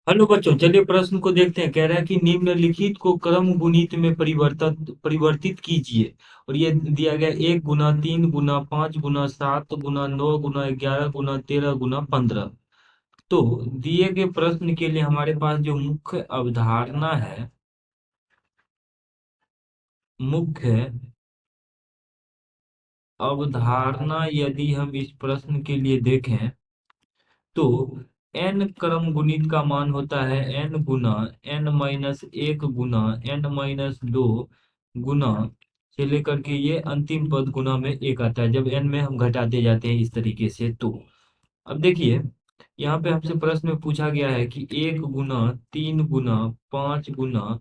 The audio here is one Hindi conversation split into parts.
हेलो बच्चों, चलिए प्रश्न को देखते हैं। कह रहा है कि निम्नलिखित को क्रम गुणित में परिवर्तित कीजिए। और ये दिया गया 1 गुना 3 गुना 5 गुना 7 गुना 9 गुना 11 गुना 13 गुना 15। तो दिए गए प्रश्न के लिए हमारे पास जो मुख्य अवधारणा है, मुख्य अवधारणा यदि हम इस प्रश्न के लिए देखें तो n क्रम गुणित का मान होता है n गुना n-1 गुना n-2 गुना से लेकर के ये अंतिम पद गुना में एक आता है, जब n में हम घटाते जाते हैं इस तरीके से। तो अब देखिए, यहाँ पे हमसे प्रश्न में पूछा गया है कि 1 गुना 3 गुना 5 गुना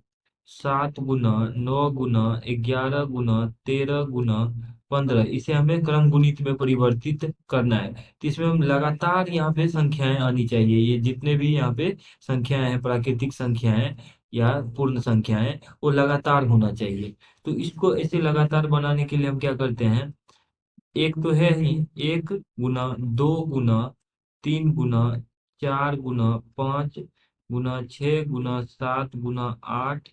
7 गुना 9 गुना 11 गुना 13 गुना 15, इसे हमें क्रम गुणित में परिवर्तित करना है। तो इसमें हम लगातार यहाँ पे संख्याएं आनी चाहिए। ये जितने भी यहाँ पे संख्याएं हैं, प्राकृतिक संख्याएं या पूर्ण संख्याएं, वो लगातार होना चाहिए। तो इसको ऐसे लगातार बनाने के लिए हम क्या करते हैं, एक तो है ही 1 गुना 2 गुना 3 गुना 4 गुना 5 गुना 6 गुना 7 गुना 8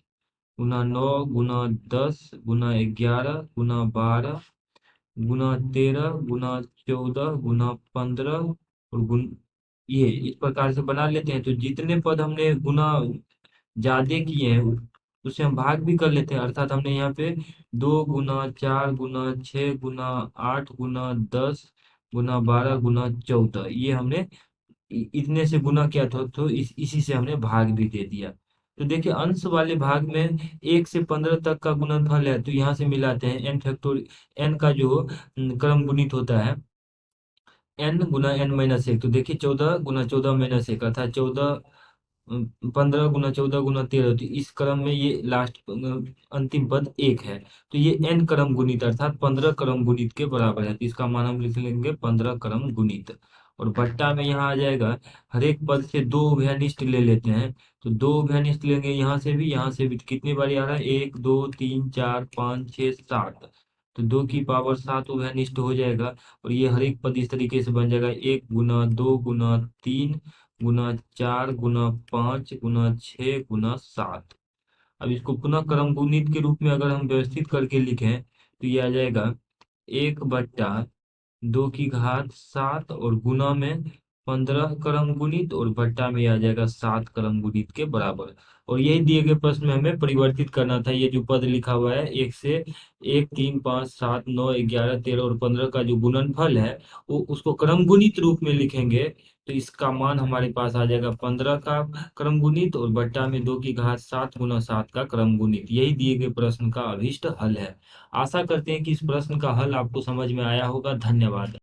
गुना 9 गुना 10 गुना 11 गुना 12 और ये इस प्रकार से बना लेते हैं। तो जितने पद हमने गुना ज्यादा किए हैं उसे हम भाग भी कर लेते हैं। अर्थात हमने यहाँ पे 2 गुना 4 गुना 6 गुना 8 गुना 10 गुना 12 गुना 14, ये हमने इतने से गुना किया था, तो इसी से हमने भाग भी दे दिया। तो देखिए, अंश वाले भाग में 1 से 15 तक का गुणनफल है, तो यहाँ से मिलाते हैं एन का जो क्रम गुणित होता है n गुना n-1। तो देखिए 14 गुना 14 - 1 अर्थात 15 गुना 14 गुना 13। तो इस क्रम में ये लास्ट अंतिम पद एक है। तो ये n क्रम गुणित अर्थात 15 क्रम गुणित के बराबर है। तो इसका मान हम लिख लेंगे 15 क्रम गुणित। और बट्टा में यहाँ आ जाएगा, हर एक पद से दो उभयनिष्ठ ले लेते हैं। तो दो उभयनिष्ठ लेंगे, यहाँ से भी। तो कितनी बारी आ रहा है, 1 2 3 4 5 6 7। तो 2 की पावर 7 उभयनिष्ठ हो जाएगा। और ये हर एक पद इस तरीके से बन जाएगा, 1 गुना 2 गुना 3 गुना 4 गुना 5 गुना 6 गुना 7। अब इसको पुनः क्रम गुणित के रूप में अगर हम व्यवस्थित करके लिखें तो ये आ जाएगा 1/2 की घात 7 और गुना में 15 क्रम गुणित और भट्टा में आ जाएगा 7 क्रम गुणित के बराबर। और यही दिए गए प्रश्न में हमें परिवर्तित करना था। ये जो पद लिखा हुआ है, 1 से 1 3 5 7 9 11 13 और 15 का जो गुणनफल है, वो उसको क्रम गुणित रूप में लिखेंगे। तो इसका मान हमारे पास आ जाएगा 15 का क्रम गुणित और बट्टा में 2 की घात 7 गुना 7 का क्रम गुणित। यही दिए गए प्रश्न का अभिष्ट हल है। आशा करते हैं कि इस प्रश्न का हल आपको समझ में आया होगा। धन्यवाद।